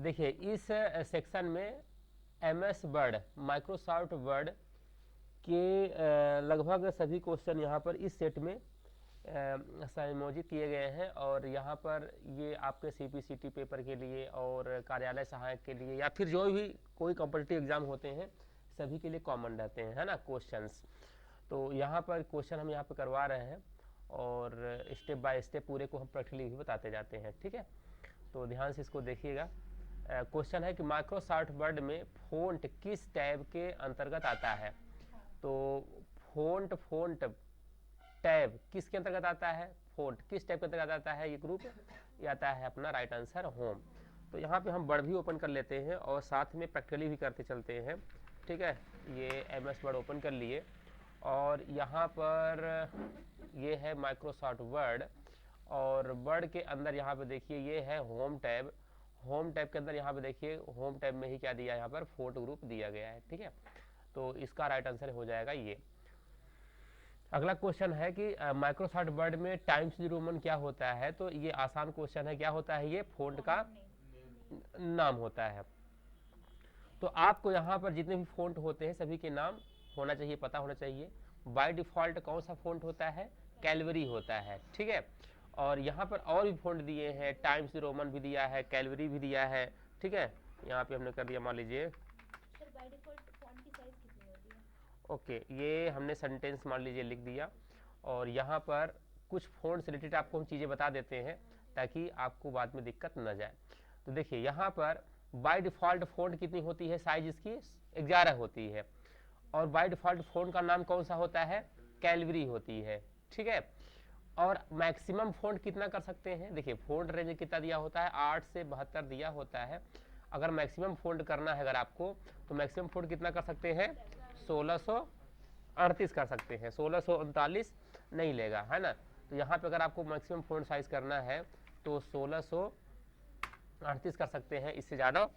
देखिए इस सेक्शन में MS वर्ड, माइक्रोसॉफ्ट वर्ड के लगभग सभी क्वेश्चन यहाँ पर इस सेट में संयोजित किए गए हैं। और यहाँ पर ये आपके CPCT पेपर के लिए और कार्यालय सहायक के लिए या फिर जो भी कोई कॉम्पिटिटिव एग्जाम होते हैं सभी के लिए कॉमन रहते हैं, है ना, क्वेश्चंस। तो यहाँ पर क्वेश्चन हम यहाँ पर करवा रहे हैं और स्टेप बाय स्टेप पूरे को हम प्रैक्टिकली भी बताते जाते हैं, ठीक है। तो ध्यान से इसको देखिएगा। क्वेश्चन है कि माइक्रोसॉफ्ट वर्ड में फ़ॉन्ट किस टैब के अंतर्गत आता है। तो फ़ॉन्ट टैब किसके अंतर्गत आता है, फ़ॉन्ट किस टैब के अंतर्गत आता है, ये ग्रुप ये आता है अपना राइट आंसर होम। तो यहाँ पे हम वर्ड भी ओपन कर लेते हैं और साथ में प्रैक्टिकली भी करते चलते हैं, ठीक है। ये MS वर्ड ओपन कर लिए और यहाँ पर ये है माइक्रोसॉफ्ट वर्ड और वर्ड के अंदर यहाँ पे देखिए ये है होम टैब। होम टैब के अंदर यहाँ पे देखिए होम टैब में ही क्या दिया है, यहाँ पर फ़ॉन्ट ग्रुप दिया गया है, ठीक है। तो इसका राइट आंसर हो जाएगा ये। अगला क्वेश्चन है कि माइक्रोसॉफ्ट वर्ड में टाइम्स न्यू रोमन क्या होता है। तो ये आसान क्वेश्चन है, क्या होता है, ये फ़ॉन्ट का नाम होता है। तो आपको यहाँ पर जितने भी फ़ॉन्ट होते हैं सभी के नाम होना चाहिए, पता होना चाहिए। बाय डिफ़ॉल्ट कौन सा फ़ॉन्ट होता है, कैलवरी होता है, ठीक है। और यहाँ पर और भी फ़ॉन्ट दिए हैं, टाइम्स न्यू रोमन भी दिया है, कैलवरी भी दिया है, ठीक है। यहाँ पे हमने कर दिया, मान लीजिए ओके, ये हमने सेंटेंस मान लीजिए लिख दिया और यहाँ पर कुछ फ़ॉन्ट से रिलेटेड आपको हम चीज़ें बता देते हैं ताकि आपको बाद में दिक्कत न जाए। तो देखिए यहाँ पर बाय डिफ़ॉल्ट फ़ॉन्ट कितनी होती है, साइज इसकी 11 होती है और बाय डिफ़ॉल्ट फ़ॉन्ट का नाम कौन सा होता है, कैलवरी होती है, ठीक है। और मैक्सिमम फ़ॉन्ट कितना कर सकते हैं, देखिए फ़ॉन्ट रेंज कितना दिया होता है, 8 से 72 दिया होता है। अगर मैक्सिमम फ़ॉन्ट करना है अगर आपको, तो मैक्सिमम फ़ॉन्ट कितना कर सकते हैं, 1638 कर सकते हैं, 1639 नहीं लेगा, है ना। तो यहाँ पे अगर आपको मैक्सिमम फ़ॉन्ट साइज करना है तो 1638 कर सकते हैं, इससे ज़्यादा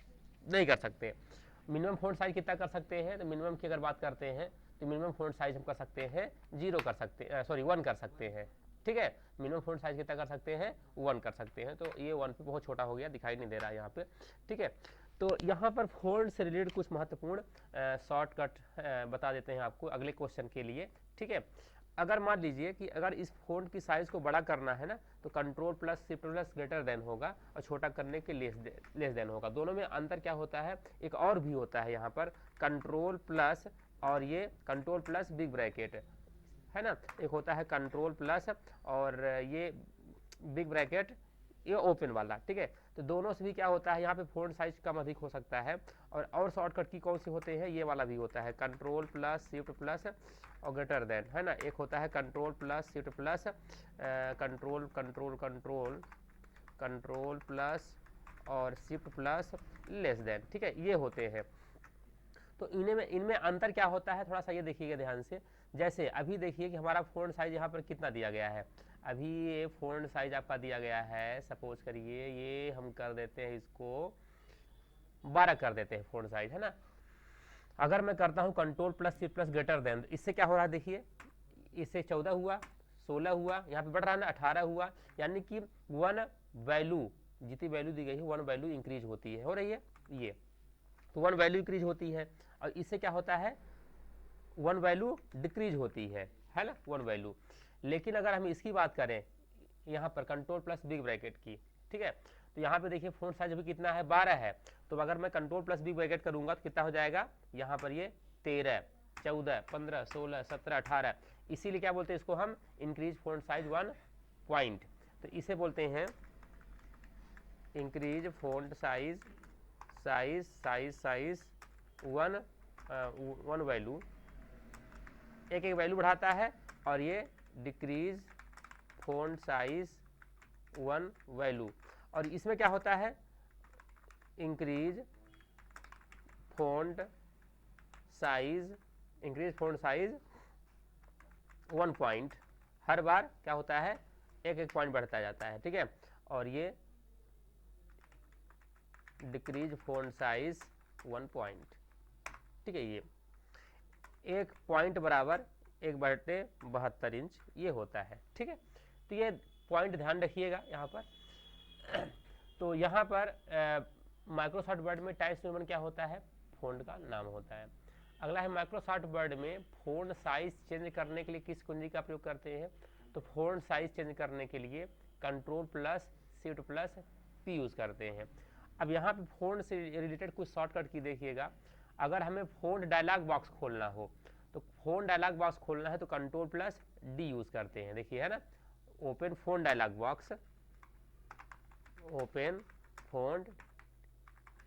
नहीं कर सकते। मिनिमम फ़ॉन्ट साइज कितना कर सकते हैं, तो मिनिमम की अगर बात करते हैं तो मिनिमम फ़ॉन्ट साइज हम कर सकते हैं 0 कर सकते हैं, सॉरी 1 कर सकते हैं, ठीक है। मिनिमम फ़ॉन्ट साइज कितना कर सकते हैं, 1 कर सकते हैं। तो ये 1 पे बहुत छोटा हो गया, दिखाई नहीं दे रहा है यहाँ पे, ठीक है। तो यहाँ पर फ़ॉन्ट से रिलेटेड कुछ महत्वपूर्ण शॉर्टकट बता देते हैं आपको अगले क्वेश्चन के लिए, ठीक है। अगर मान लीजिए कि अगर इस फ़ॉन्ट की साइज़ को बड़ा करना है ना, तो control plus shift plus greater than होगा और छोटा करने के लेस देन होगा। दोनों में अंतर क्या होता है, एक और भी होता है यहाँ पर, कंट्रोल प्लस और ये कंट्रोल प्लस बिग ब्रैकेट, है ना। एक होता है कंट्रोल प्लस और ये बिग ब्रैकेट ये ओपन वाला, ठीक है। तो दोनों से भी क्या होता है, यहाँ पे फ़ॉन्ट साइज कम अधिक हो सकता है। और शॉर्टकट की कौन सी होते हैं, ये वाला भी होता है, कंट्रोल प्लस शिफ्ट प्लस और ग्रेटर देन, है ना। एक होता है control plus shift plus control control control control plus और शिफ्ट प्लस लेस देन, ठीक है, ये होते हैं। तो इनमें अंतर क्या होता है, थोड़ा सा ये देखिएगा ध्यान से। जैसे अभी देखिए कि हमारा फ़ॉन्ट साइज यहाँ पर कितना दिया गया है, अभी ये फ़ॉन्ट साइज आपका दिया गया है, सपोज करिए ये हम कर देते हैं इसको 12 कर देते हैं फ़ॉन्ट साइज, है ना। अगर मैं करता हूँ control plus shift plus greater than, इससे क्या हो रहा है, देखिए इससे 14 हुआ, 16 हुआ, यहाँ पे बढ़ रहा है ना, 18 हुआ, यानी कि 1 वैल्यू, जितनी वैल्यू दी गई है 1 वैल्यू इंक्रीज होती है, हो रही है ये, तो 1 वैल्यू इंक्रीज होती है। और इससे क्या होता है, 1 वैल्यू डिक्रीज होती है ना, 1 वैल्यू। लेकिन अगर हम इसकी बात करें यहाँ पर कंट्रोल प्लस बिग ब्रैकेट की, ठीक है, तो यहाँ पे देखिए फ़ॉन्ट साइज अभी कितना है, 12 है। तो अगर मैं कंट्रोल प्लस बिग ब्रैकेट करूंगा तो कितना हो जाएगा, यहाँ पर ये 13, 14, 15, 16, 17, 18, इसीलिए क्या बोलते हैं इसको हम, इंक्रीज फ़ॉन्ट साइज 1 पॉइंट। तो इसे बोलते हैं increase font size size size size 1 value, एक एक वैल्यू बढ़ाता है। और ये डिक्रीज फ़ॉन्ट साइज 1 वैल्यू, और इसमें क्या होता है, इंक्रीज फ़ॉन्ट साइज 1 पॉइंट, हर बार क्या होता है, एक एक पॉइंट बढ़ता जाता है, ठीक है। और ये डिक्रीज फ़ॉन्ट साइज 1 पॉइंट, ठीक है। ये 1 पॉइंट बराबर 1/72 इंच ये होता है, ठीक है। तो ये पॉइंट ध्यान रखिएगा यहाँ पर। तो यहाँ पर माइक्रोसॉफ्ट वर्ड में टाइम्स न्यू रोमन क्या होता है, फ़ॉन्ट का नाम होता है। अगला है माइक्रोसॉफ्ट वर्ड में फ़ॉन्ट साइज चेंज करने के लिए किस कुंजी का प्रयोग करते हैं, तो फ़ॉन्ट साइज चेंज करने के लिए control plus shift plus P use करते हैं। अब यहाँ पे फ़ॉन्ट से रिलेटेड कुछ शॉर्टकट की देखिएगा। अगर हमें फ़ॉन्ट डायलॉग बॉक्स खोलना हो तो फ़ॉन्ट डायलॉग बॉक्स खोलना है तो कंट्रोल प्लस डी यूज़ करते हैं। देखिए है ना, open font dialog box, open font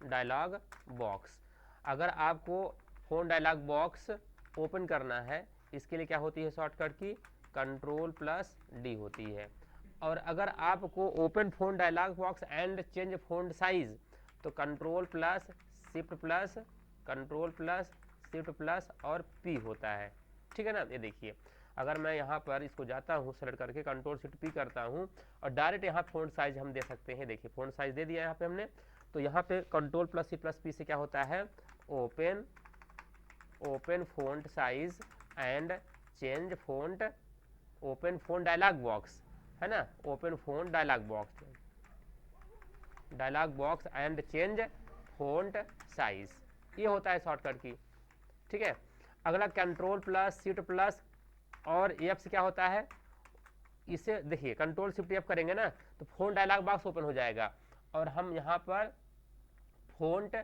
dialog box. अगर आपको फ़ॉन्ट डायलॉग बॉक्स ओपन करना है, इसके लिए क्या होती है शॉर्टकट की, कंट्रोल प्लस डी होती है। और अगर आपको open font dialog box and change font size तो control plus shift plus, control plus shift plus और पी होता है। ठीक है ना, ये देखिए अगर मैं यहाँ पर इसको जाता हूँ सेलेक्ट करके कंट्रोल शिफ्ट पी करता हूँ और डायरेक्ट यहाँ फ़ॉन्ट साइज हम दे सकते हैं। देखिए फ़ॉन्ट साइज दे दिया यहाँ पे हमने, तो यहाँ पे control plus shift plus P से क्या होता है, open font size and change font, open font dialog box है ना, open font dialog box and change font size, ये होता है शॉर्टकट की। ठीक है, अगला कंट्रोल प्लस शिफ्ट प्लस और एफ से क्या होता है, इसे देखिए कंट्रोल शिफ्ट एफ करेंगे ना तो फ़ॉन्ट डायलॉग बॉक्स ओपन हो जाएगा और हम यहाँ पर फ़ॉन्ट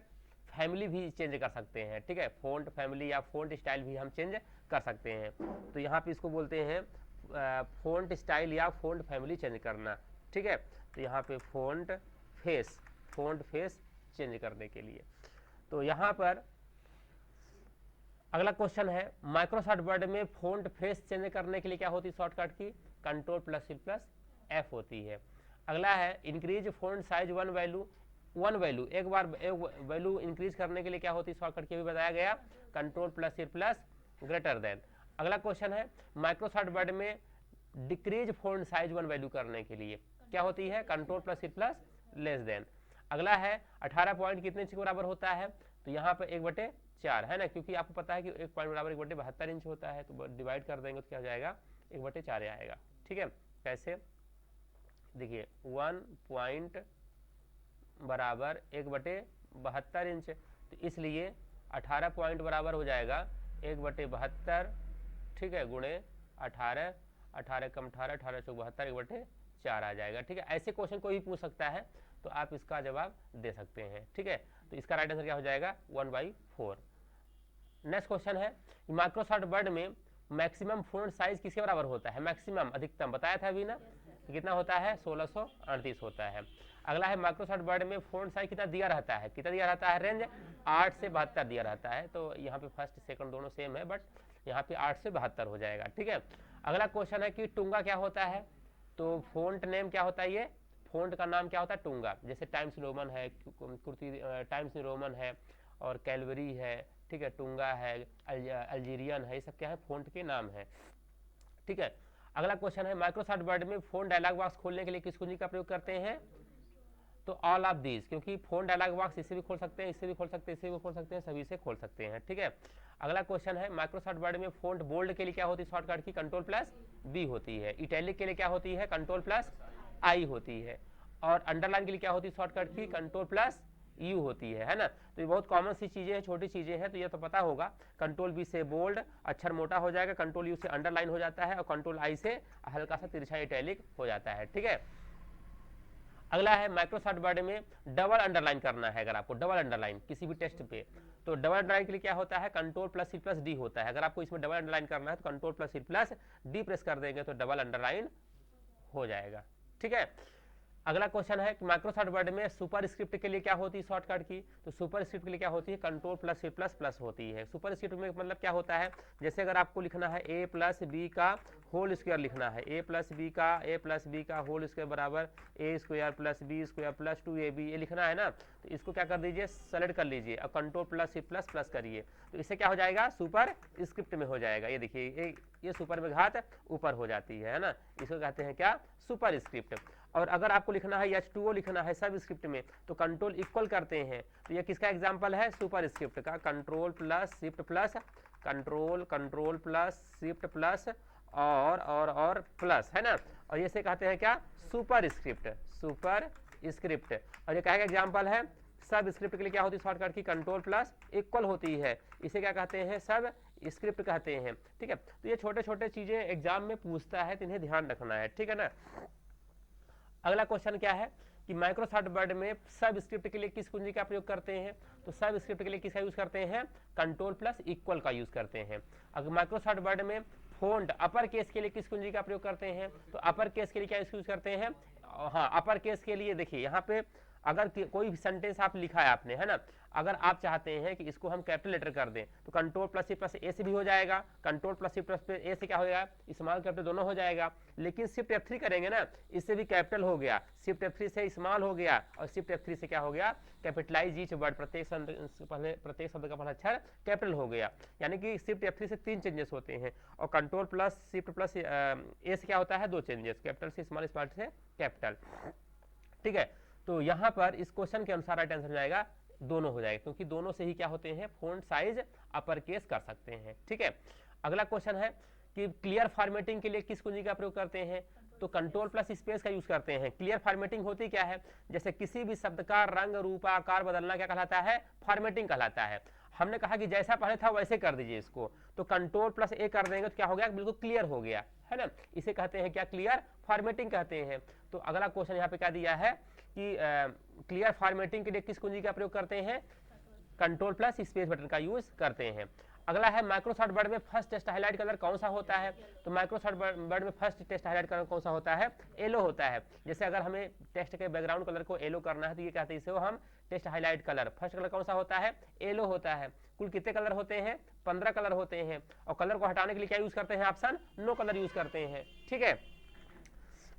फैमिली भी चेंज कर सकते हैं। ठीक है, फ़ॉन्ट फैमिली या फ़ॉन्ट स्टाइल भी हम चेंज कर सकते हैं। तो यहाँ पे इसको बोलते हैं फ़ॉन्ट स्टाइल या फ़ॉन्ट फैमिली चेंज करना। ठीक है, तो यहाँ पे फ़ॉन्ट फेस चेंज करने के लिए। तो यहाँ पर अगला क्वेश्चन है माइक्रोसॉफ्ट वर्ड में फ़ॉन्ट फेस चेंज करने के लिए क्या होती है शॉर्टकट की, control plus shift plus F होती है। अगला है increase font size one value एक बार वैल्यू इंक्रीज करने के लिए क्या होती है शॉर्टकट की भी बताया गया, control plus shift plus greater than. अगला क्वेश्चन है माइक्रोसॉफ्ट वर्ड में decrease font size one value करने के लिए क्या होती है, control plus shift plus less than. अगला है 18 पॉइंट कितने इंच के बराबर होता है, तो यहाँ पर 1/4 है ना, क्योंकि आपको पता है कि 1 पॉइंट बराबर 1/72 इंच होता है, तो डिवाइड कर देंगे तो क्या हो जाएगा, 1/4 आएगा। ठीक है, कैसे देखिए 1 पॉइंट बराबर 1/72 इंच, तो इसलिए 18 पॉइंट बराबर हो जाएगा 1/72, ठीक है, गुणे 18, 18 कम 18, 18 चौक 72, 1/4 आ जाएगा। ठीक है, ऐसे क्वेश्चन कोई भी पूछ सकता है तो आप इसका जवाब दे सकते हैं। ठीक है, तो इसका राइट आंसर क्या हो जाएगा, 1/4। नेक्स्ट क्वेश्चन है माइक्रोसॉफ्ट वर्ड में मैक्सिमम फ़ॉन्ट साइज किसके बराबर होता है, मैक्सिमम अधिकतम बताया था अभी ना, कितना होता है 1638 होता है। अगला है माइक्रोसॉफ्ट वर्ड में फ़ॉन्ट साइज कितना दिया रहता है, रेंज 8 से 72 दिया रहता है। तो यहाँ पे फर्स्ट सेकंड दोनों सेम है, बट यहाँ पे 8 से 72 हो जाएगा। ठीक है, अगला क्वेश्चन है कि टूंगा क्या होता है, तो फ़ॉन्ट नेम क्या होता है, ये फ़ॉन्ट का नाम क्या होता है, टूंगा। जैसे टाइम्स रोमन है, टाइम्स न्यू रोमन है और कैलवरी है, ठीक है, टूंगा है, अल्जीरियन है, ये सब क्या है, फ़ॉन्ट के नाम है। ठीक है, अगला क्वेश्चन है माइक्रोसॉफ्ट वर्ड में फ़ॉन्ट डायलॉग बॉक्स खोलने के लिए किस कुंजी का प्रयोग करते हैं, तो ऑल ऑफ दीज, क्योंकि फ़ॉन्ट डायलॉग बॉक्स इससे भी खोल सकते हैं, इससे भी खोल सकते हैं, इससे भी खोल सकते हैं, सभी से खोल सकते हैं। ठीक है, अगला क्वेश्चन है माइक्रोसॉफ्ट वर्ड में फ़ॉन्ट बोल्ड के लिए क्या होती है शॉर्टकट की, कंट्रोल प्लस बी होती है। इटैलिक के लिए क्या होती है, कंट्रोल प्लस आई होती है। और अंडरलाइन के लिए क्या होती है शॉर्टकट की, कंट्रोल प्लस यू होती है ना। तो ये बहुत कॉमन सी चीज़ें हैं, छोटी चीज़ें हैं, तो ये तो पता होगा। कंट्रोल बी से बोल्ड अक्षर मोटा हो जाएगा, कंट्रोल यू से अंडरलाइन हो जाता है और कंट्रोल आई से हल्का सा तिरछा इटैलिक हो जाता है। ठीक है, अगला है माइक्रोसॉफ्ट वर्ड में डबल अंडरलाइन करना है, अगर आपको डबल अंडरलाइन किसी भी टेक्स्ट पे, तो डबल अंडरलाइन के लिए क्या होता है, control plus C plus D होता है। अगर आपको इसमें डबल अंडरलाइन करना है तो control plus C plus D press कर देंगे तो डबल अंडरलाइन हो जाएगा। ठीक है, अगला क्वेश्चन है कि माइक्रोसॉफ्ट वर्ड में सुपर स्क्रिप्ट के लिए क्या होती है शॉर्टकट की, तो सुपर स्क्रिप्ट के लिए क्या होती है, control plus C plus plus होती है। सुपर स्क्रिप्ट में मतलब क्या होता है, जैसे अगर आपको लिखना है ए प्लस बी का होल स्क्वायर लिखना है, ए प्लस बी का होल स्क्वायर बराबर a square plus b square plus 2ab, ये लिखना है ना, तो इसको क्या कर दीजिए, सेलेक्ट कर लीजिए और control plus C plus plus करिए, तो इससे क्या हो जाएगा, सुपर स्क्रिप्ट में हो जाएगा। ये देखिए ये सुपर में घात ऊपर हो जाती है ना, इसको कहते हैं क्या, सुपर स्क्रिप्ट। और अगर आपको लिखना है H2O लिखना है सब स्क्रिप्ट में, तो कंट्रोल इक्वल करते हैं, तो ये किसका एग्जांपल है, सुपर स्क्रिप्ट का, control plus shift plus control plus shift plus और प्लस है ना, और ये से कहते हैं क्या, सुपर स्क्रिप्ट। और ये क्या एग्जांपल है, सब स्क्रिप्ट के लिए क्या होती है शॉर्टकट की कंट्रोल प्लस इक्वल होती है, इसे क्या कहते हैं सब स्क्रिप्ट कहते हैं। ठीक है, तो ये छोटे छोटे चीजें एग्जाम में पूछता है तो इन्हें ध्यान रखना है, ठीक है ना। अगला क्वेश्चन क्या है कि माइक्रोसॉफ्ट वर्ड में सब स्क्रिप्ट के लिए किस कुंजी का प्रयोग करते हैं, तो सब स्क्रिप्ट के लिए किसका यूज करते हैं, कंट्रोल प्लस इक्वल का यूज करते हैं। अगर माइक्रोसॉफ्ट वर्ड में फोंट अपर केस के लिए किस कुंजी का प्रयोग करते हैं, तो अपर केस के लिए क्या यूज करते हैं, हाँ अपर केस के लिए देखिए यहाँ पे अगर कोई भी सेंटेंस आप लिखा है आपने, है ना, अगर आप चाहते हैं कि इसको हम कैपिटल लेटर कर दें तो कंट्रोल प्लस ए से भी हो जाएगा, कंट्रोल प्लस ए से क्या हो जाएगा, स्मॉल कैपिटल दोनों हो जाएगा। लेकिन शिफ्ट F3 करेंगे ना, इससे भी कैपिटल हो गया, शिफ्ट F3 से स्मॉल हो गया और शिफ्ट F3 से क्या हो गया, कैपिटलाइज ईच वर्ड, प्रत्येक शब्द का पहला अक्षर कैपिटल हो गया। यानी कि शिफ्ट F3 से 3 चेंजेस होते हैं और कंट्रोल प्लस शिफ्ट प्लस ए से क्या होता है 2 चेंजेस, कैपिटल से स्मॉल, स्मॉल से कैपिटल। ठीक है, तो यहाँ पर इस क्वेश्चन के अनुसार राइट आंसर हो जाएगा दोनों हो जाएगा, क्योंकि दोनों से ही क्या होते हैं फॉन्ट साइज अपर केस कर सकते हैं। ठीक है, अगला क्वेश्चन है कि क्लियर फॉर्मेटिंग के लिए किस कुंजी का प्रयोग करते हैं, तो कंट्रोल प्लस स्पेस का यूज करते हैं। क्लियर फॉर्मेटिंग होती क्या है, जैसे किसी भी शब्द का रंग रूप आकार बदलना क्या कहलाता है, फॉर्मेटिंग कहलाता है। हमने कहा कि जैसा पहले था वैसे कर दीजिए इसको, तो कंट्रोल प्लस ए कर देंगे तो क्या हो गया, बिल्कुल क्लियर हो गया, है ना, इसे कहते हैं क्या, क्लियर फॉर्मेटिंग कहते हैं। तो अगला क्वेश्चन यहाँ पे क्या दिया है कि क्लियर फॉर्मेटिंग के लिए किस कुंजी का प्रयोग करते हैं, कंट्रोल प्लस स्पेस बटन का यूज करते हैं। अगला है माइक्रोसॉफ्ट वर्ड में फर्स्ट टेक्स्ट हाईलाइट कलर कौन सा होता है, तो माइक्रोसॉफ्ट वर्ड में फर्स्ट टेक्स्ट हाईलाइट कलर कौन सा होता है, येलो होता है। जैसे अगर हमें टेक्स्ट के बैकग्राउंड कलर को येलो करना है तो ये कहते हैं इसे हम text highlight colour, first colour कौन सा होता है, येलो होता है। कुल कितने कलर होते हैं, 15 कलर होते हैं और कलर को हटाने के लिए क्या यूज करते हैं, ऑप्शन नो कलर यूज करते हैं। ठीक है,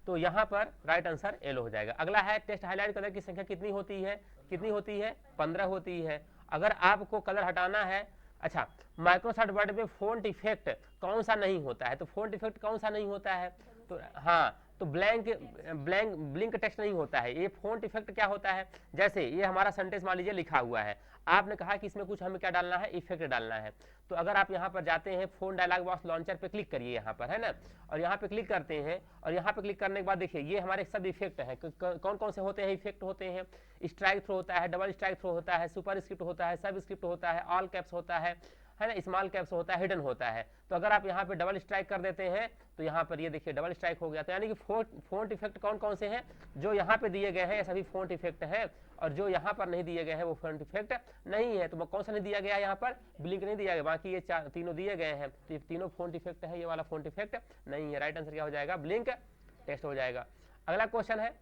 तो यहाँ पर राइट आंसर येलो हो जाएगा। अगला है टेक्स्ट हाईलाइट कलर की संख्या कितनी होती है, कितनी होती है, 15 होती है। अगर आपको कलर हटाना है, अच्छा माइक्रोसॉफ्ट वर्ड में फॉन्ट इफेक्ट कौन सा नहीं होता है, तो फॉन्ट इफेक्ट कौन सा नहीं होता है, तो हाँ तो ब्लिंक टेक्स्ट नहीं होता है। ये फॉन्ट इफेक्ट क्या होता है, जैसे ये हमारा सेंटेंस मान लीजिए लिखा हुआ है, आपने कहा कि इसमें कुछ हमें क्या डालना है, इफेक्ट डालना है। तो अगर आप यहाँ पर जाते हैं फोन डायलॉग बॉक्स लॉन्चर पे क्लिक करिए यहाँ पर, है ना, और यहाँ पे क्लिक करते हैं और यहाँ पे क्लिक करने के बाद देखिए ये हमारे सब इफेक्ट है। कौन कौन से होते हैं इफेक्ट, होते हैं स्ट्राइक थ्रो होता है, डबल स्ट्राइक थ्रो होता है, सुपर स्क्रिप्ट होता है, सब स्क्रिप्ट होता है, ऑल कैप्स होता है ना, स्मॉल कैप्स होता है, हिडन होता है। तो अगर आप यहाँ पे डबल स्ट्राइक कर देते हैं तो यहाँ पर ये देखिए डबल स्ट्राइक हो गया। तो यानी कि फॉन्ट इफेक्ट कौन कौन से हैं, जो यहाँ पे दिए गए हैं ये सभी फॉन्ट इफेक्ट हैं और जो यहाँ पर नहीं दिए गए हैं वो फॉन्ट इफेक्ट नहीं है। तो कौन सा नहीं दिया गया यहाँ पर, ब्लिंक नहीं दिया गया, बाकी ये तीनों दिए गए हैं, तो ये तीनों फॉन्ट इफेक्ट है, ये वाला फॉन्ट इफेक्ट नहीं है। राइट आंसर क्या हो जाएगा, ब्लिंक टेक्स्ट हो जाएगा। अगला क्वेश्चन है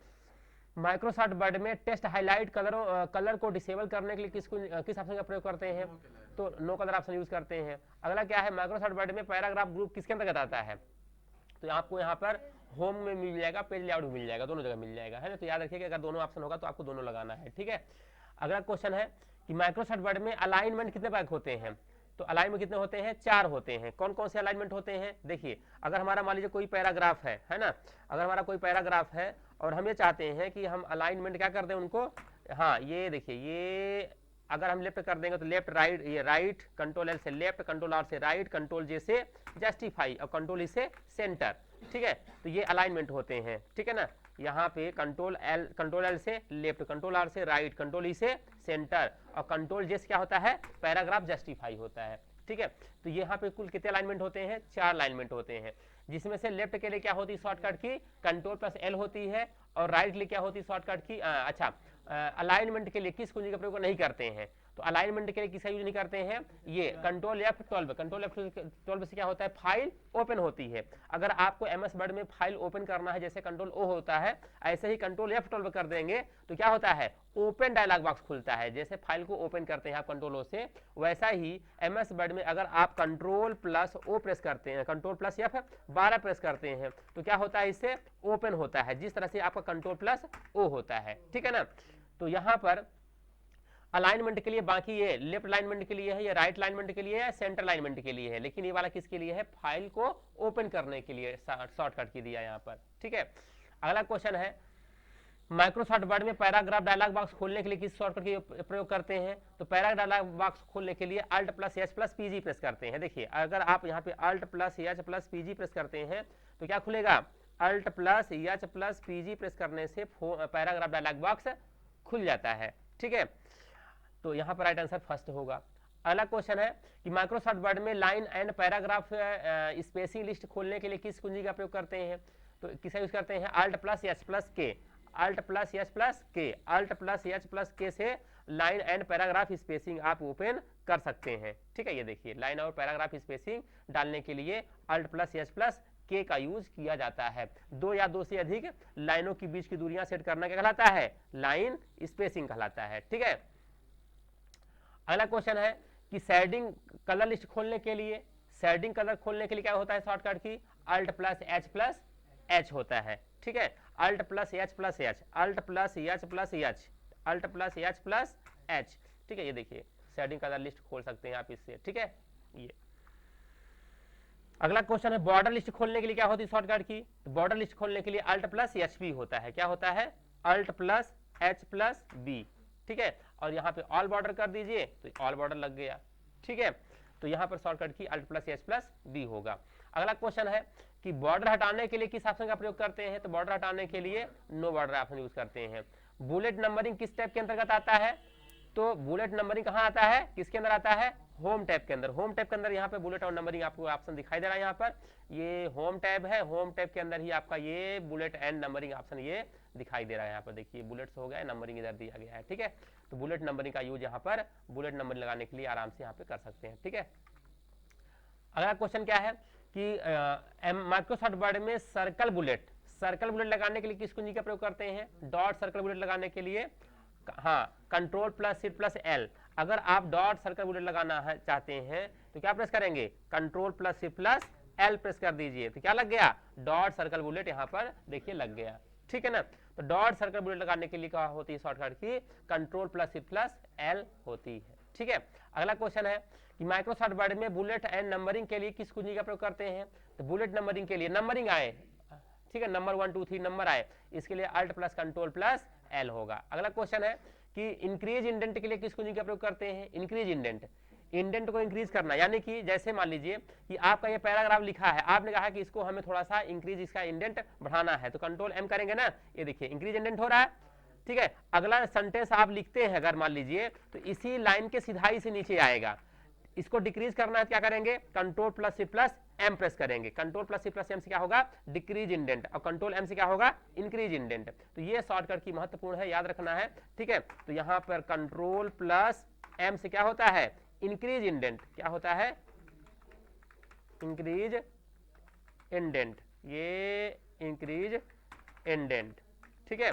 माइक्रोसॉफ्ट वर्ड में टेक्स्ट हाईलाइट कलर को डिसेबल करने के लिए किस ऑप्शन का प्रयोग करते हैं, तो नो कलर ऑप्शन यूज करते हैं। अगला क्या है माइक्रोसॉफ्ट वर्ड में पैराग्राफ ग्रुप किसके अंतर्गत आता है, तो आपको यहाँ पर होम में मिल जाएगा, पेज लेआउट में मिल जाएगा, दोनों जगह मिल जाएगा, है ना। तो याद रखिए अगर दोनों ऑप्शन होगा तो आपको दोनों लगाना है। ठीक है, अगला क्वेश्चन है कि माइक्रोसॉफ्ट वर्ड में अलाइनमेंट कितने भाग होते हैं, तो अलाइनमेंट कितने होते हैं, 4 होते हैं। कौन कौन से अलाइनमेंट होते हैं, देखिए अगर हमारा मान लीजिए कोई पैराग्राफ है ना, अगर हमारा कोई पैराग्राफ है और हम ये चाहते हैं कि हम अलाइनमेंट क्या कर दें उनको, हाँ ये देखिए ये अगर हम लेफ्ट कर देंगे तो लेफ्ट राइट, ये राइट कंट्रोल एल से लेफ्ट, कंट्रोल आर से राइट, कंट्रोल जे से जस्टिफाई और कंट्रोल ई से सेंटर। ठीक है, तो ये अलाइनमेंट होते हैं। ठीक है ना, यहाँ पे कंट्रोल एल से लेफ्ट, कंट्रोल आर से राइट, कंट्रोल ई से सेंटर और कंट्रोल जे से क्या होता है, पैराग्राफ जस्टिफाई होता है। ठीक है, तो यहाँ पे कुल कितने अलाइनमेंट होते हैं, 4 अलाइनमेंट होते हैं, जिसमें से लेफ्ट के लिए क्या होती है शॉर्टकट की कंट्रोल प्लस एल होती है और राइट के लिए क्या होती है शॉर्टकट की अच्छा अलाइनमेंट के लिए किस कुंजी का प्रयोग नहीं करते हैं, तो अलाइनमेंट के लिए किसका यूज नहीं करते हैं, ये कंट्रोल F12। कंट्रोल F12 से क्या होता है, फाइल ओपन होती है। अगर आपको MS वर्ड में फाइल ओपन करना है जैसे कंट्रोल O होता है, ऐसे ही कंट्रोल F12 कर देंगे तो क्या होता है, ओपन डायलॉग बॉक्स खुलता है। जैसे फाइल को ओपन करते हैं आप कंट्रोल O से, वैसा ही MS वर्ड में अगर आप कंट्रोल प्लस O प्रेस करते हैं, कंट्रोल प्लस F12 प्रेस करते हैं तो क्या होता है, इससे ओपन होता है, जिस तरह से आपका कंट्रोल प्लस O होता है। ठीक है ना, तो यहाँ पर अलाइनमेंट के लिए बाकी ये लेफ्ट अलाइनमेंट के लिए है, ये राइट अलाइनमेंट के लिए है, सेंटर अलाइनमेंट के लिए है, लेकिन ये वाला किसके लिए है, फाइल को ओपन करने के लिए शॉर्टकट की दिया यहाँ पर। ठीक है, अगला क्वेश्चन है माइक्रोसॉफ्ट वर्ड में पैराग्राफ डायलॉग बॉक्स खोलने के लिए किस शॉर्टकट के प्रयोग करते हैं, तो पैराग्राफ डायलॉग बॉक्स खोलने के लिए alt plus H plus PG press करते हैं। देखिए अगर आप यहाँ पे alt plus H plus PG press करते हैं तो क्या खुलेगा, alt plus H plus PG press करने से पैराग्राफ डायलॉग बॉक्स खुल जाता है। ठीक है, तो यहाँ पर राइट आंसर फर्स्ट होगा। अगला क्वेश्चन है कि माइक्रोसॉफ्ट वर्ड में line and paragraph spacing list खोलने के लिए किस कुंजी का प्रयोग करते हैं? तो किसे यूज करते हैं? अल्ट प्लस एच प्लस के, अल्ट प्लस एच प्लस के, अल्ट प्लस एच प्लस के से लाइन एंड पैराग्राफ स्पेसिंग आप ओपन कर सकते हैं। ठीक है, ये देखिए लाइन और पैराग्राफ स्पेसिंग डालने के लिए अल्ट प्लस एच प्लस के का यूज किया जाता है। दो या दो से अधिक लाइनों के बीच की दूरियां सेट करना क्या कहलाता है? लाइन स्पेसिंग कहलाता है। ठीक है, अगला क्वेश्चन है कि शेडिंग कलर लिस्ट खोलने के लिए, शेडिंग कलर खोलने के लिए क्या होता है? Shortcut key alt plus H होता है। ठीक है, alt plus H plus H, alt plus H plus H, alt plus H plus H. ठीक है, ये देखिए शेडिंग कलर लिस्ट खोल सकते हैं आप इससे। ठीक है, ये अगला क्वेश्चन है बॉर्डर लिस्ट खोलने के लिए क्या होती है शॉर्टकट की? तो बॉर्डर लिस्ट खोलने के लिए अल्ट प्लस एच बी होता है। क्या होता है? Alt plus H plus B. ठीक है, और यहाँ पे ऑल बॉर्डर कर दीजिए तो ऑल बॉर्डर लग गया। ठीक है, तो यहाँ पर shortcut key alt plus H plus B होगा। अगला क्वेश्चन है कि बॉर्डर हटाने के लिए किस ऑप्शन का प्रयोग करते हैं? तो बॉर्डर हटाने के लिए नो बॉर्डर ऑप्शन यूज करते हैं। बुलेट नंबरिंग किस टाइप के अंतर्गत आता है? तो बुलेट नंबरिंग कहाँ आता है? किसके अंदर आता है? होम टैब के अंदर। होम टैब के अंदर यहाँ पे बुलेट और नंबरिंग आपको ऑप्शन दिखाई दे रहा है। यहाँ पर ये होम टैब है, होम टैब के अंदर ही आपका ये बुलेट एंड नंबरिंग ऑप्शन ये दिखाई दे रहा है। यहाँ पर देखिए बुलेट्स हो गया, नंबरिंग इधर दिया गया है। ठीक है, तो बुलेट नंबरिंग का यूज यहाँ पर बुलेट नंबरिंग लगाने के लिए आराम से यहाँ पे कर सकते हैं। ठीक है, अगला क्वेश्चन क्या है कि माइक्रोसॉफ्ट वर्ड में सर्कल बुलेट लगाने के लिए किस कुंजी का प्रयोग करते हैं? डॉट सर्कल बुलेट लगाने के लिए हाँ control plus shift plus L. अगर आप डॉट सर्कल बुलेट लगाना है चाहते हैं तो क्या प्रेस करेंगे? Control plus shift plus L press कर दीजिए तो क्या लग गया? डॉट सर्कल बुलेट यहाँ पर देखिए लग गया। ठीक है ना, तो डॉट सर्कल बुलेट लगाने के लिए क्या होती है शॉर्टकट की? Control plus shift plus L होती है। ठीक है, अगला क्वेश्चन है कि माइक्रोसॉफ्ट वर्ड में बुलेट एंड नंबरिंग के लिए किस कुंजी का प्रयोग करते हैं? तो बुलेट नंबरिंग के लिए नंबरिंग आए, ठीक है, नंबर 1 2 3 नंबर आए, इसके लिए alt plus control plus L होगा। अगला क्वेश्चन है कि इंक्रीज इंडेंट के लिए किस कुंजी का प्रयोग करते हैं? इंक्रीज इंडेंट को इंक्रीज करना, यानी कि जैसे मान लीजिए कि आपका ये पैराग्राफ लिखा है, आपने कहा कि इसको हमें थोड़ा सा इंक्रीज इसका इंडेंट बढ़ाना है, तो कंट्रोल एम करेंगे ना, ये देखिए इंक्रीज इंडेंट हो रहा है। ठीक है, अगला सेंटेंस आप लिखते हैं अगर मान लीजिए तो इसी लाइन के सिधाई से नीचे आएगा, इसको डिक्रीज करना है क्या करेंगे? Control plus shift plus M press करेंगे। Control plus shift plus M से क्या होगा? डिक्रीज इंडेंट, और कंट्रोल एम से क्या होगा? Increase indent. तो ये शॉर्टकट की महत्वपूर्ण है, याद रखना है। ठीक है, तो यहाँ पर कंट्रोल प्लस एम से क्या होता है? Increase indent. क्या होता है? इंक्रीज इंडेंट, ये इंक्रीज इंडेंट। ठीक है,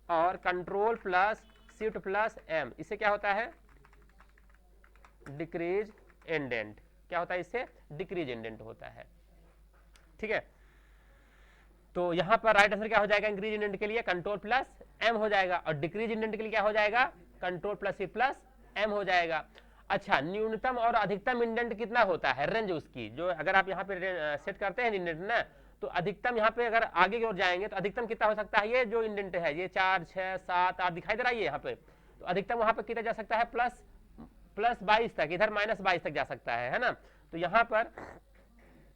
और control plus shift plus M, इससे क्या होता है? Decrease indent. क्या होता है इससे? डिक्रीज इंडेंट होता है। ठीक है, तो यहां पर राइट आंसर क्या हो जाएगा? इंक्रीज इंडेंट के लिए कंट्रोल प्लस एम हो जाएगा, और डिक्रीज इंडेंट के लिए क्या हो जाएगा? Control plus shift plus M हो जाएगा। अच्छा, न्यूनतम और अधिकतम इंडेंट कितना होता है? रेंज उसकी जो अगर आप यहाँ पे सेट करते हैं इंडेंट ना, तो अधिकतम यहाँ पे अगर आगे की ओर जाएंगे तो अधिकतम कितना हो सकता है? ये जो इंडेंट है ये 4 6 7 8 दिखाई दे रहा है ये यहाँ पे, तो अधिकतम वहां पे कितना जा सकता है? प्लस 22 तक, इधर -22 तक जा सकता है ना। तो यहाँ पर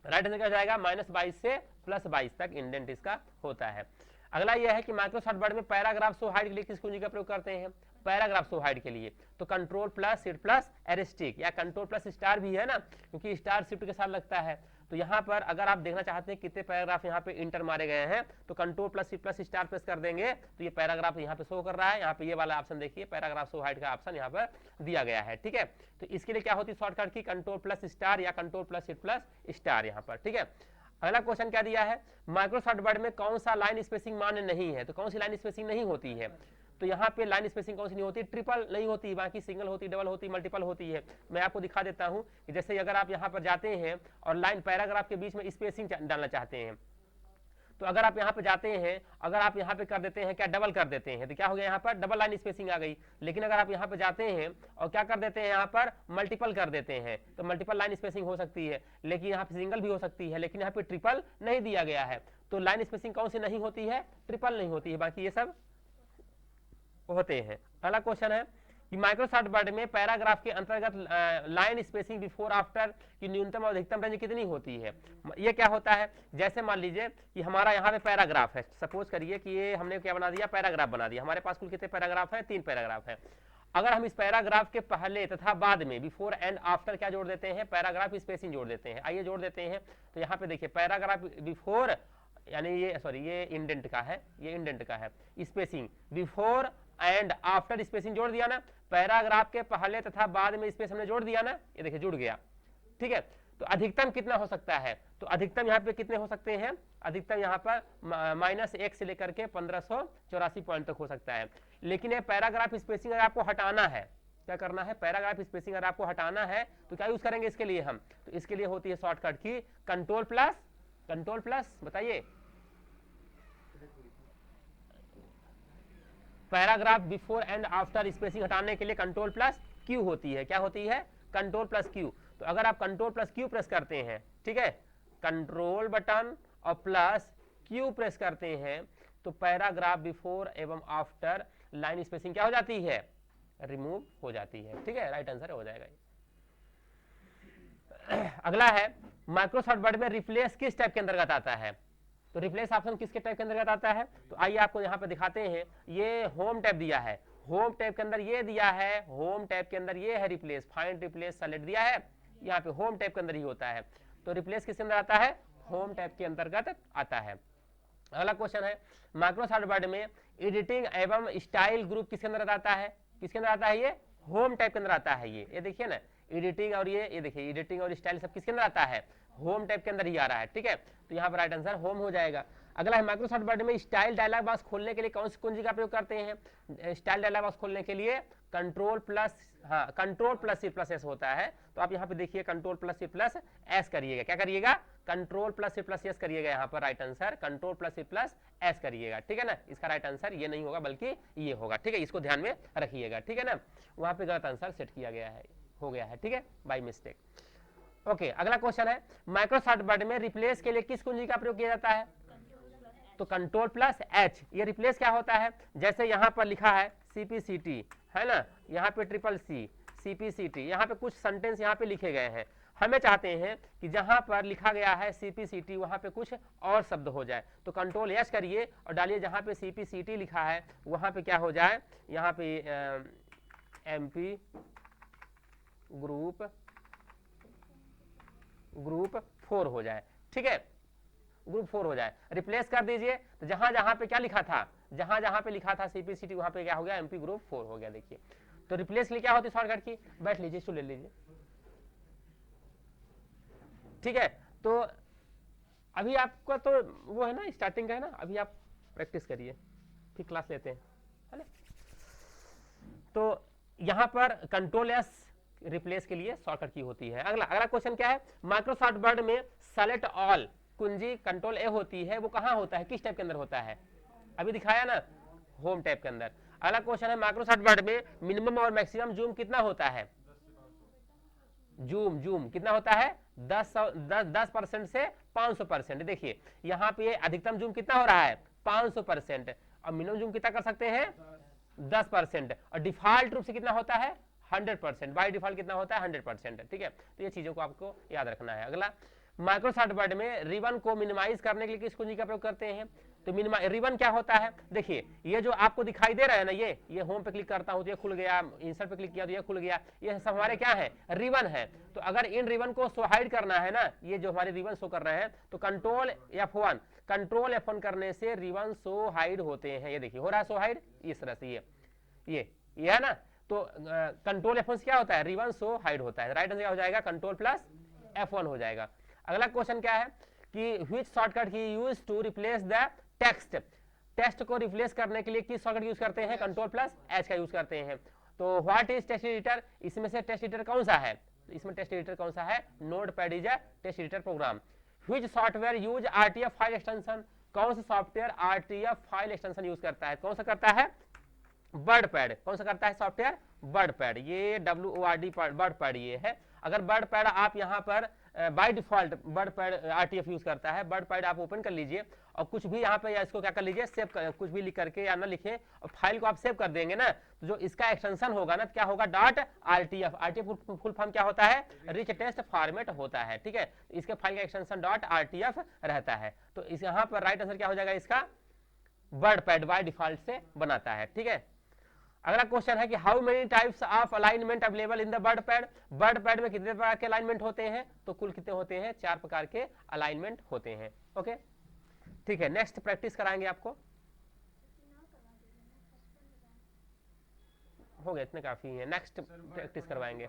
राइट आंसर क्या हो जाएगा? -22 से +22 तक इंडेंट इसका होता है। अगला यह है कि माइक्रोसॉफ्ट वर्ड में पैराग्राफ शो हाइड के लिए किस कुंजी का प्रयोग करते हैं? पैराग्राफ शो हाइड के लिए तो कंट्रोल प्लस शिफ्ट प्लस एरिस्टिक, या कंट्रोल प्लस स्टार भी है ना, क्योंकि स्टार शिफ्ट के साथ लगता है। तो यहाँ पर अगर आप देखना चाहते हैं कितने पैराग्राफ यहाँ पे इंटर मारे गए हैं, तो control plus shift plus star press कर देंगे तो ये पैराग्राफ यहाँ पे शो कर रहा है। यहाँ पे ये वाला ऑप्शन देखिए, पैराग्राफ शो हाइड का ऑप्शन यहाँ पर दिया गया है। ठीक है, तो इसके लिए क्या होती है शॉर्टकट की? कंट्रोल प्लस स्टार या control plus shift plus star यहाँ पर। ठीक है, अगला क्वेश्चन क्या दिया है? माइक्रोसॉफ्ट वर्ड में कौन सा लाइन स्पेसिंग मान्य नहीं है? तो कौन सी लाइन स्पेसिंग नहीं होती है? तो यहाँ पे लाइन स्पेसिंग कौन सी नहीं होती? ट्रिपल नहीं होती, बाकी सिंगल होती, डबल होती, मल्टीपल होती है। मैं आपको दिखा देता हूँ कि जैसे अगर आप यहाँ पर जाते हैं और लाइन पैराग्राफ के बीच में स्पेसिंग डालना चाहते हैं, तो अगर आप यहाँ पे जाते हैं, अगर आप यहाँ पे कर देते हैं क्या? डबल कर देते हैं, तो क्या हो गया? यहाँ पर डबल लाइन स्पेसिंग आ गई। लेकिन अगर आप यहाँ पे जाते हैं और क्या कर देते हैं? यहाँ पर मल्टीपल कर देते हैं, तो मल्टीपल लाइन स्पेसिंग हो सकती है, लेकिन यहाँ पे सिंगल भी हो सकती है, लेकिन यहाँ पे ट्रिपल नहीं दिया गया है। तो लाइन स्पेसिंग कौन सी नहीं होती है? ट्रिपल नहीं होती है, बाकी ये सब होते हैं। अगला क्वेश्चन है कि माइक्रोसॉफ्ट वर्ड में पैराग्राफ के अंतर्गत लाइन स्पेसिंग बिफोर आफ्टर की न्यूनतम और अधिकतम रेंज कितनी होती है? ये क्या होता है? जैसे मान लीजिए कि हमारा यहाँ पे पैराग्राफ है, सपोज करिए कि ये हमने क्या बना दिया? पैराग्राफ बना दिया। हमारे पास कुल कितने पैराग्राफ है? 3 पैराग्राफ है। अगर हम इस पैराग्राफ के पहले तथा बाद में बिफोर एंड आफ्टर क्या जोड़ देते हैं, पैराग्राफ स्पेसिंग जोड़ देते हैं। आइए जोड़ देते हैं। तो यहाँ पे देखिए पैराग्राफ बिफोर यानी ये सॉरी ये इंडेंट का है, ये इंडेंट का है, spacing before and after spacing जोड़ दिया ना, पैराग्राफ के पहले तथा बाद में स्पेस हमने जोड़ दिया ना, ये देखिए जुड़ गया। ठीक है, तो अधिकतम कितना हो सकता है, तो अधिकतम यहाँ पे कितने हो सकते हैं, अधिकतम यहाँ पर -1 से लेकर के 1584 पॉइंट तक हो सकता है। लेकिन ये पैराग्राफ स्पेसिंग अगर आपको हटाना है, क्या करना है, पैराग्राफ स्पेसिंग अगर आपको हटाना है तो क्या यूज करेंगे इसके लिए हम, तो इसके लिए होती है शॉर्टकट की कंट्रोल प्लस बताइए, paragraph before and after spacing हटाने के लिए कंट्रोल प्लस क्यू होती है। क्या होती है, कंट्रोल प्लस क्यू। तो अगर आप कंट्रोल प्लस क्यू प्रेस करते हैं, ठीक है, कंट्रोल बटन और प्लस क्यू प्रेस करते हैं, तो पैराग्राफ बिफोर एवं आफ्टर लाइन स्पेसिंग क्या हो जाती है, रिमूव हो जाती है। ठीक है, राइट आंसर हो जाएगा। अगला है माइक्रोसॉफ्ट वर्ड में रिप्लेस किस टाइप के अंतर्गत आता है, तो रिप्लेस ऑप्शन किसके टाइप के अंतर्गत आता है, तो आइए आपको यहाँ पे दिखाते हैं। ये होम टैब दिया है, होम टैब के अंदर ये दिया है, होम टैब के अंदर ये है रिप्लेस, फाइंड रिप्लेस सेलेक्ट दिया है, यहाँ पे होम टैब के अंदर ही होता है। तो रिप्लेस किसके अंदर आता है, होम टैब के अंतर्गत आता है। अगला क्वेश्चन है माइक्रोसॉफ्ट वर्ड में एडिटिंग एवं स्टाइल ग्रुप किसके अंदर आता है, किसके अंदर आता है, ये होम टैब के अंदर आता है। ये देखिए ना, एडिटिंग और ये देखिए एडिटिंग और स्टाइल सब किसके अंदर आता है, होम टैब के अंदर ही आ रहा है। ठीक है, तो यहाँ पर राइट आंसर होम हो जाएगा। अगला है माइक्रोसॉफ्ट वर्ड में स्टाइल डायलॉग बॉक्स खोलने के लिए कौन सी कुंजी का प्रयोग करते हैं, स्टाइल डायलॉग बॉक्स खोलने के लिए कंट्रोल प्लस C+S होता है। तो आप यहाँ पे देखिए कंट्रोल प्लस C+S करिएगा, क्या करिएगा, कंट्रोल प्लस C+S करिएगा, यहाँ पर right answer control plus C+S करिएगा। ठीक है ना, इसका राइट आंसर ये नहीं होगा बल्कि ये होगा। ठीक है, इसको ध्यान में रखिएगा। ठीक है ना, वहां पे गलत आंसर सेट किया गया है, हो गया है। ठीक है, बाय मिस्टेक। ओके, अगला क्वेश्चन है माइक्रोसॉफ्ट वर्ड में रिप्लेस के लिए किस कुंजी का प्रयोग किया जाता है, तो कंट्रोल प्लस H। ये रिप्लेस क्या होता है, जैसे यहाँ पर लिखा है CPCT है ना, यहाँ पे CCC CPCT, यहाँ पे कुछ सेंटेंस यहाँ पे लिखे गए हैं, हमें चाहते हैं कि जहाँ पर लिखा गया है CPCT वहाँ पे कुछ और शब्द हो जाए, तो कंट्रोल H करिए और डालिए जहाँ पे CPCT लिखा है वहाँ पे क्या हो जाए, यहाँ पे MP ग्रुप 4 हो जाए। ठीक है, ग्रुप 4 हो जाए, रिप्लेस कर दीजिए। तो जहां जहां पे क्या लिखा था, जहां जहां पे लिखा था CPCT वहां पे क्या हो गया, MP ग्रुप 4 हो गया। देखिए, तो रिप्लेस के लिए क्या होती है शॉर्टकट की, बैठ लीजिए, ले लीजिए। ठीक है, तो अभी आपका तो वो है ना स्टार्टिंग का है ना, अभी आप प्रैक्टिस करिए, फिर क्लास लेते हैं, है ना। तो यहां पर कंट्रोल S रिप्लेस के लिए शॉर्टकट की होती है। अगला क्वेश्चन क्या है, माइक्रोसॉफ्ट वर्ड में सेलेक्ट ऑल कुंजी कंट्रोल A होती है, वो कहां होता है, किस टाइप के अंदर होता है, अभी दिखाया ना, होम टैब के अंदर। अगला क्वेश्चन है माइक्रोसॉफ्ट वर्ड में मिनिमम और मैक्सिमम जूम कितना होता है, जूम कितना होता है, 10% से 500%। देखिए यहाँ पे अधिकतम जूम कितना हो रहा है, 500%, और मिनिमम जूम कितना कर सकते हैं, 10%, और डिफॉल्ट रूप से कितना होता है, 100%, बाय डिफॉल्ट कितना होता है, 100%। ठीक है, तो ये चीजों को आपको याद रखना है। अगला माइक्रोसॉफ्ट वर्ड में रिबन को मिनिमाइज करने के लिए किस कुंजी का प्रयोग करते हैं, तो रिबन क्या होता है, देखिए ये जो आपको दिखाई दे रहा है ना, ये होम पे क्लिक करता हूं तो ये खुल गया, इंसर्ट पे क्लिक किया तो ये खुल गया, ये सब हमारे क्या है, रिबन है। तो अगर इन रिबन को शो हाइड करना है ना, ये जो हमारे रिबन शो कर रहे हैं, तो कंट्रोल F1 करने से रिबन शो हाइड होते हैं। ये देखिए हो रहा है शो हाइड, इस तरह से ये है ना, तो कंट्रोल F1 क्या होता है, रिबन शो हाइड होता है। राइट आंसर क्या हो जाएगा, कंट्रोल प्लस F1 हो जाएगा। अगला क्वेश्चन क्या है कि which shortcut key use to replace the text को रिप्लेस करने के लिए किस शॉर्टकट यूज करते हैं, कंट्रोल प्लस H का यूज करते हैं। तो व्हाट इज टेक्स्ट एडिटर, इसमें से टेक्स्ट एडिटर कौन सा है, इसमें टेक्स्ट एडिटर कौन सा है, notepad is a text editor program. Which software use RTF file extension, कौन सा software RTF file extension use करता है, कौन सा करता है, वर्डपैड। कौन सा करता है सॉफ्टवेयर, वर्डपैड, ये WORD वर्डपैड ये है। अगर वर्डपैड आप यहाँ पर by default WordPad RTF use करता है, वर्डपैड आप ओपन कर लीजिए और कुछ भी यहाँ पे या इसको क्या कर लीजिए, सेव कर, कुछ भी लिख करके या ना लिखे और फाइल को आप सेव कर देंगे ना, तो जो इसका एक्सटेंशन होगा ना, क्या होगा, .RTF फुल फॉर्म क्या होता है, रिच टेक्स्ट फॉर्मेट होता है। ठीक है, इसके फाइल का एक्सटेंशन .RTF रहता है। तो इस यहाँ पर राइट आंसर क्या हो जाएगा, इसका वर्डपैड बाय डिफॉल्ट से बनाता है। ठीक है, अगला क्वेश्चन है कि how many types of alignment available in the bird pad. Bird pad में कितने प्रकार के अलाइनमेंट होते हैं, तो कुल कितने होते हैं, 4 प्रकार के अलाइनमेंट होते हैं। ओके ठीक है, नेक्स्ट प्रैक्टिस कराएंगे आपको, हो गया इतने काफी है, नेक्स्ट प्रैक्टिस करवाएंगे।